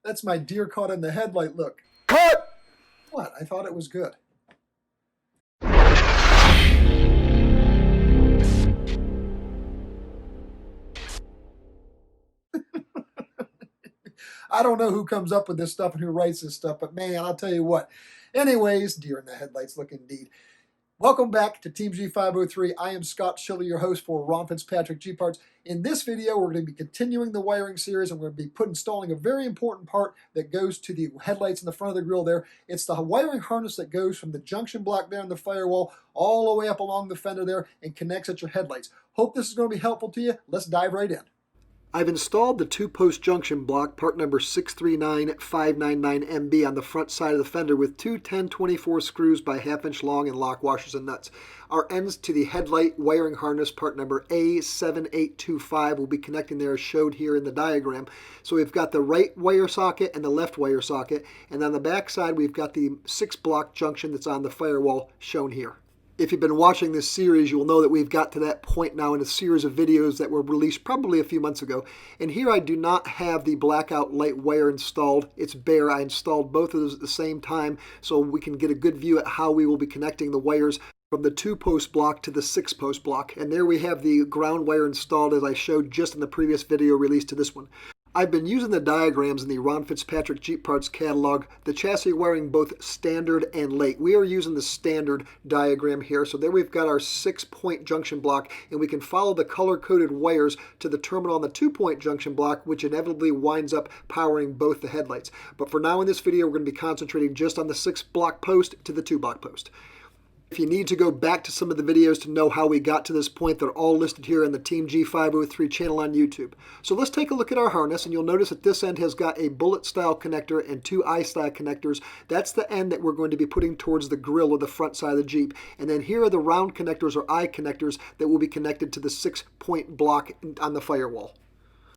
That's my deer caught in the headlight look. Cut! What? I thought it was good. I don't know who comes up with this stuff and who writes this stuff, but man, I'll tell you what. Anyways, deer in the headlights look indeed. Welcome back to Team G503. I am Scott Schiller, your host for Ron Fitzpatrick Jeep Parts. In this video, we're going to be continuing the wiring series, and we're going to be installing a very important part that goes to the headlights in the front of the grille there. It's the wiring harness that goes from the junction block there in the firewall all the way up along the fender there and connects at your headlights. Hope this is going to be helpful to you. Let's dive right in. I've installed the two-post junction block, part number 639599MB, on the front side of the fender with two 1024 screws by ½ inch long and lock washers and nuts. Our ends to the headlight wiring harness, part number A7825, will be connecting there as showed here in the diagram. So we've got the right wire socket and the left wire socket, and on the back side we've got the 6-block junction that's on the firewall shown here. If you've been watching this series, you will know that we've got to that point now in a series of videos that were released probably a few months ago. And here I do not have the blackout light wire installed. It's bare. I installed both of those at the same time so we can get a good view at how we will be connecting the wires from the 2-post block to the 6-post block. And there we have the ground wire installed as I showed just in the previous video released to this one. I've been using the diagrams in the Ron Fitzpatrick Jeep Parts catalog, the chassis wiring both standard and late. We are using the standard diagram here. So there we've got our 6-point junction block, and we can follow the color-coded wires to the terminal on the 2-point junction block, which inevitably winds up powering both the headlights. But for now in this video, we're going to be concentrating just on the 6-block post to the 2-block post. If you need to go back to some of the videos to know how we got to this point, they're all listed here in the Team G503 channel on YouTube. So let's take a look at our harness, and you'll notice that this end has got a bullet-style connector and 2 eye-style connectors. That's the end that we're going to be putting towards the grille of the front side of the Jeep. And then here are the round connectors or eye connectors that will be connected to the 6-point block on the firewall.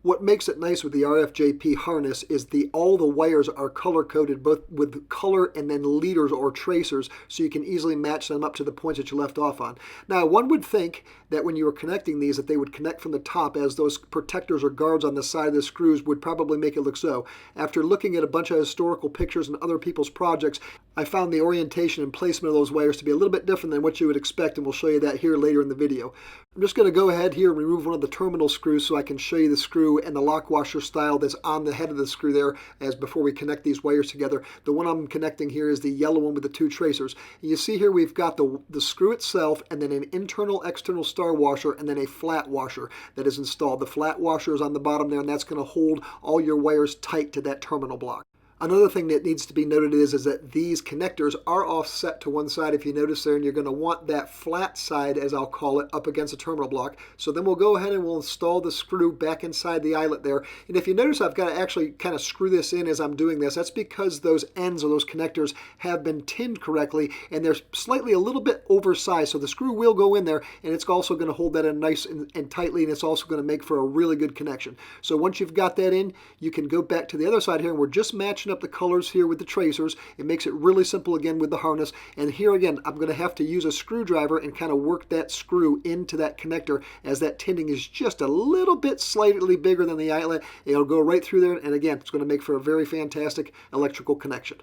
What makes it nice with the RFJP harness is all the wires are color-coded, both with color and then leaders or tracers, so you can easily match them up to the points that you left off on. Now, one would think that when you were connecting these, that they would connect from the top, as those protectors or guards on the side of the screws would probably make it look so. After looking at a bunch of historical pictures and other people's projects, I found the orientation and placement of those wires to be a little bit different than what you would expect, and we'll show you that here later in the video. I'm just going to go ahead here and remove one of the terminal screws so I can show you the screw and the lock washer style that's on the head of the screw there as before we connect these wires together. The one I'm connecting here is the yellow one with the 2 tracers. And you see here we've got the screw itself and then an internal external star washer and then a flat washer that is installed. The flat washer is on the bottom there, and that's going to hold all your wires tight to that terminal block. Another thing that needs to be noted is that these connectors are offset to one side, if you notice there, and you're going to want that flat side, as I'll call it, up against the terminal block. So then we'll go ahead and we'll install the screw back inside the eyelet there. And if you notice, I've got to actually kind of screw this in as I'm doing this. That's because those ends or those connectors have been tinned correctly, and they're slightly a little bit oversized. So the screw will go in there, and it's also going to hold that in nice and tightly, and it's also going to make for a really good connection. So once you've got that in, you can go back to the other side here, and we're just matching up the colors here with the tracers. It makes it really simple again with the harness. And here again, I'm going to have to use a screwdriver and kind of work that screw into that connector, as that tinning is just a little bit slightly bigger than the eyelet. It'll go right through there, and again, it's going to make for a very fantastic electrical connection.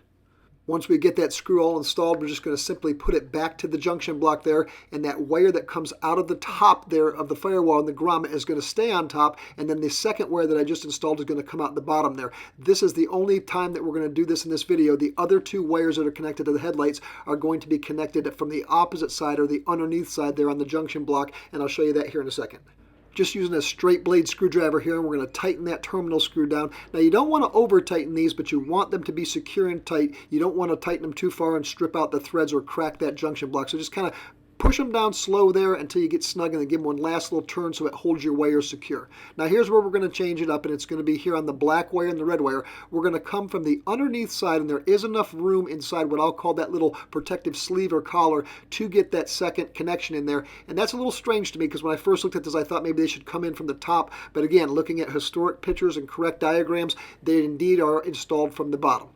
Once we get that screw all installed, we're just going to simply put it back to the junction block there, and that wire that comes out of the top there of the firewall and the grommet is going to stay on top, and then the second wire that I just installed is going to come out the bottom there. This is the only time that we're going to do this in this video. The other 2 wires that are connected to the headlights are going to be connected from the opposite side or the underneath side there on the junction block, and I'll show you that here in a second. Just using a straight blade screwdriver here, and we're going to tighten that terminal screw down. Now, you don't want to over tighten these, but you want them to be secure and tight. You don't want to tighten them too far and strip out the threads or crack that junction block. So just kind of push them down slow there until you get snug, and then give them one last little turn so it holds your wires secure. Now here's where we're going to change it up, and it's going to be here on the black wire and the red wire. We're going to come from the underneath side, and there is enough room inside what I'll call that little protective sleeve or collar to get that second connection in there. And that's a little strange to me, because when I first looked at this, I thought maybe they should come in from the top. But again, looking at historic pictures and correct diagrams, they indeed are installed from the bottom.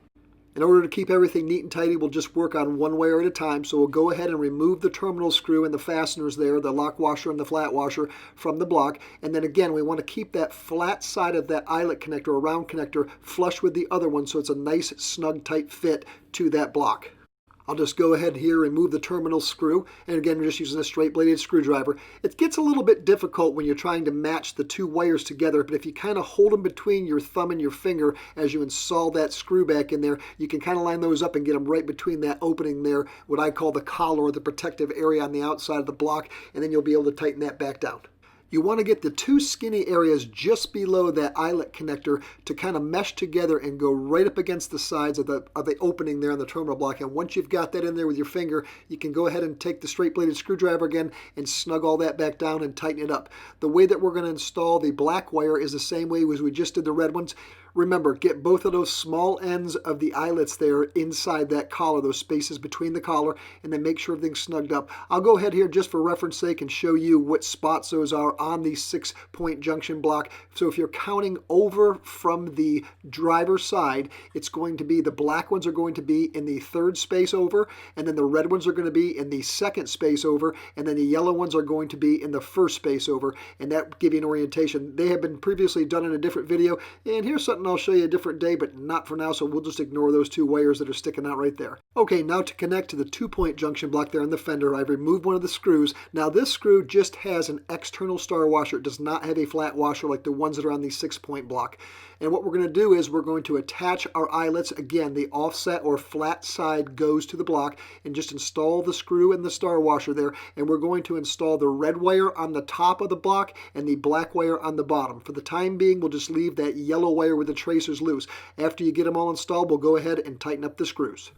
In order to keep everything neat and tidy, we'll just work on one wire at a time. So we'll go ahead and remove the terminal screw and the fasteners there, the lock washer and the flat washer from the block. And then again, we want to keep that flat side of that eyelet connector or round connector flush with the other one so it's a nice, snug, tight fit to that block. I'll just go ahead here and remove the terminal screw. And again, we're just using a straight bladed screwdriver. It gets a little bit difficult when you're trying to match the two wires together, but if you kind of hold them between your thumb and your finger as you install that screw back in there, you can kind of line those up and get them right between that opening there, what I call the collar or the protective area on the outside of the block, and then you'll be able to tighten that back down. You want to get the two skinny areas just below that eyelet connector to kind of mesh together and go right up against the sides of the opening there on the terminal block. And once you've got that in there with your finger, you can go ahead and take the straight bladed screwdriver again and snug all that back down and tighten it up. The way that we're going to install the black wire is the same way as we just did the red ones. Remember, get both of those small ends of the eyelets there inside that collar, those spaces between the collar, and then make sure everything's snugged up. I'll go ahead here just for reference sake and show you what spots those are on the 6-point junction block. So if you're counting over from the driver's side, it's going to be the black ones are going to be in the 3rd space over, and then the red ones are going to be in the 2nd space over, and then the yellow ones are going to be in the 1st space over, and that give you an orientation. They have been previously done in a different video, and here's something I'll show you a different day, but not for now, so we'll just ignore those two wires that are sticking out right there. Okay, now to connect to the 2-point junction block there on the fender, I've removed one of the screws. Now this screw just has an external star washer. It does not have a flat washer like the ones that are on the 6-point block. And what we're going to do is we're going to attach our eyelets. Again, the offset or flat side goes to the block, and just install the screw and the star washer there. And we're going to install the red wire on the top of the block and the black wire on the bottom. For the time being, we'll just leave that yellow wire with the tracers loose. After you get them all installed, we'll go ahead and tighten up the screws.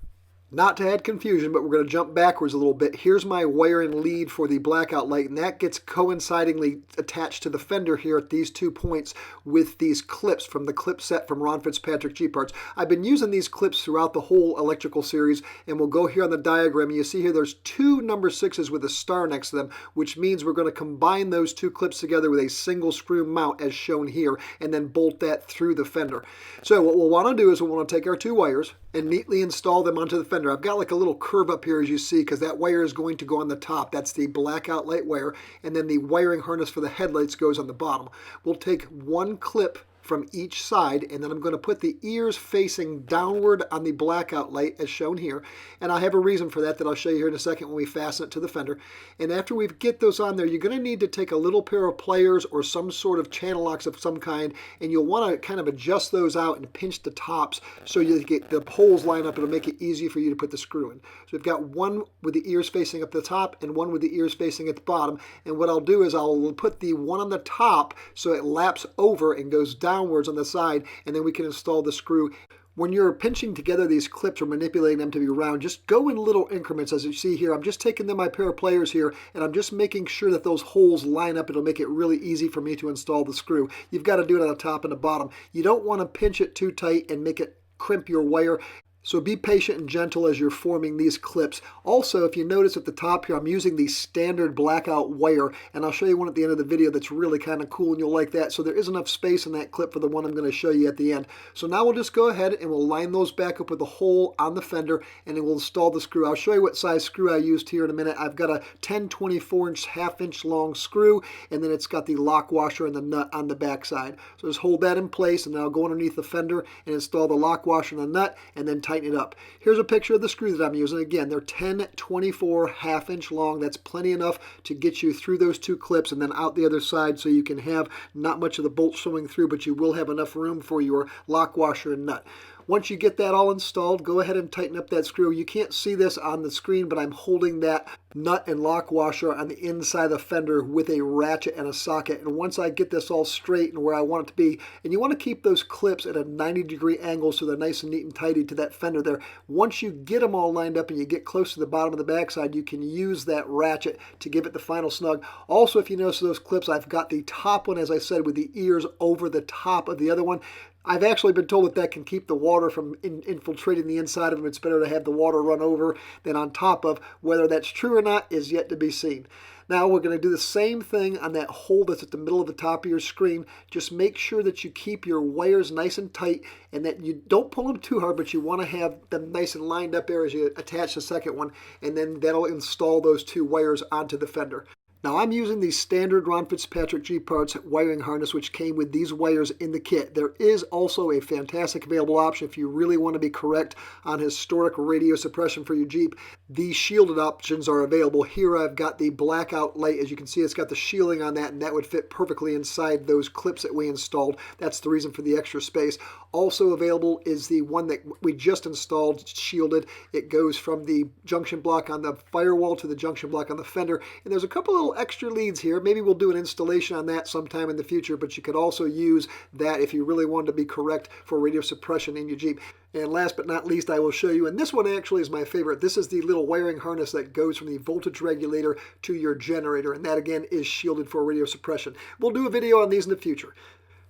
Not to add confusion, but we're going to jump backwards a little bit. Here's my wire and lead for the blackout light, and that gets coincidingly attached to the fender here at these 2 points with these clips from the clip set from Ron Fitzpatrick Jeep Parts. I've been using these clips throughout the whole electrical series, and we'll go here on the diagram. You see here there's 2 number 6s with a star next to them, which means we're going to combine those 2 clips together with a single screw mount as shown here, and then bolt that through the fender. So what we'll want to do is we'll want to take our 2 wires and neatly install them onto the fender. I've got like a little curve up here as you see, because that wire is going to go on the top. That's the blackout light wire, and then the wiring harness for the headlights goes on the bottom. We'll take 1 clip from each side, and then I'm going to put the ears facing downward on the blackout light as shown here, and I have a reason for that I'll show you here in a second when we fasten it to the fender. And after we get those on there, you're going to need to take a little pair of pliers or some sort of channel locks of some kind, and you'll want to kind of adjust those out and pinch the tops so you get the holes line up. It'll make it easy for you to put the screw in. So we've got one with the ears facing up the top and one with the ears facing at the bottom, and what I'll do is I'll put the one on the top so it laps over and goes downwards on the side, and then we can install the screw. When you're pinching together these clips or manipulating them to be round, just go in little increments. As you see here, I'm just taking my pair of pliers here, and I'm just making sure that those holes line up. It'll make it really easy for me to install the screw. You've got to do it on the top and the bottom. You don't want to pinch it too tight and make it crimp your wire. So be patient and gentle as you're forming these clips. Also, if you notice at the top here, I'm using the standard blackout wire, and I'll show you one at the end of the video that's really kind of cool, and you'll like that. So there is enough space in that clip for the one I'm going to show you at the end. So now we'll just go ahead and we'll line those back up with the hole on the fender, and then we'll install the screw. I'll show you what size screw I used here in a minute. I've got a 10/24" ½ long screw, and then it's got the lock washer and the nut on the back side. So just hold that in place, and then I'll go underneath the fender and install the lock washer and the nut, and then tighten it up. Here's a picture of the screw that I'm using. Again, they're 10/24" ½ long. That's plenty enough to get you through those 2 clips and then out the other side, so you can have not much of the bolt showing through, but you will have enough room for your lock washer and nut. Once you get that all installed, go ahead and tighten up that screw. You can't see this on the screen, but I'm holding that nut and lock washer on the inside of the fender with a ratchet and a socket. And once I get this all straight and where I want it to be, and you want to keep those clips at a 90-degree angle so they're nice and neat and tidy to that fender there. Once you get them all lined up and you get close to the bottom of the backside, you can use that ratchet to give it the final snug. Also, if you notice those clips, I've got the top one, as I said, with the ears over the top of the other one. I've actually been told that that can keep the water from infiltrating the inside of them. It's better to have the water run over than on top of. Whether that's true or not is yet to be seen. Now we're going to do the same thing on that hole that's at the middle of the top of your screen. Just make sure that you keep your wires nice and tight and that you don't pull them too hard, but you want to have them nice and lined up there as you attach the second one, and then that'll install those two wires onto the fender. Now I'm using the standard Ron Fitzpatrick Jeep Parts wiring harness, which came with these wires in the kit. There is also a fantastic available option if you really want to be correct on historic radio suppression for your Jeep. These shielded options are available. Here I've got the blackout light. As you can see, it's got the shielding on that, and that would fit perfectly inside those clips that we installed. That's the reason for the extra space. Also available is the one that we just installed, shielded. It goes from the junction block on the firewall to the junction block on the fender, and there's a couple little extra leads here. Maybe we'll do an installation on that sometime in the future, but you could also use that if you really wanted to be correct for radio suppression in your Jeep. And last but not least, I will show you, and this one actually is my favorite. This is the little wiring harness that goes from the voltage regulator to your generator, and that again is shielded for radio suppression. We'll do a video on these in the future.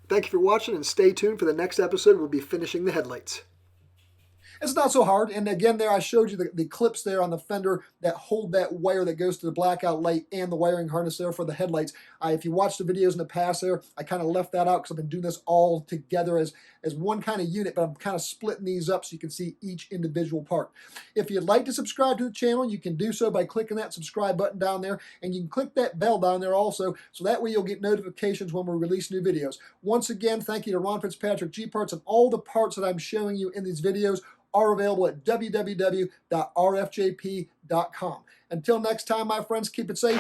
Thank you for watching, and stay tuned for the next episode. We'll be finishing the headlights. It's not so hard. And again, there I showed you the clips there on the fender that hold that wire that goes to the blackout light and the wiring harness there for the headlights. If you watched the videos in the past there, I kind of left that out because I've been doing this all together as one kind of unit, but I'm kind of splitting these up so you can see each individual part. If you'd like to subscribe to the channel, you can do so by clicking that subscribe button down there, and you can click that bell down there also, so that way you'll get notifications when we release new videos. Once again, thank you to Ron Fitzpatrick Jeep Parts, and all the parts that I'm showing you in these videos are available at www.rfjp.com. Until next time, my friends, keep it safe.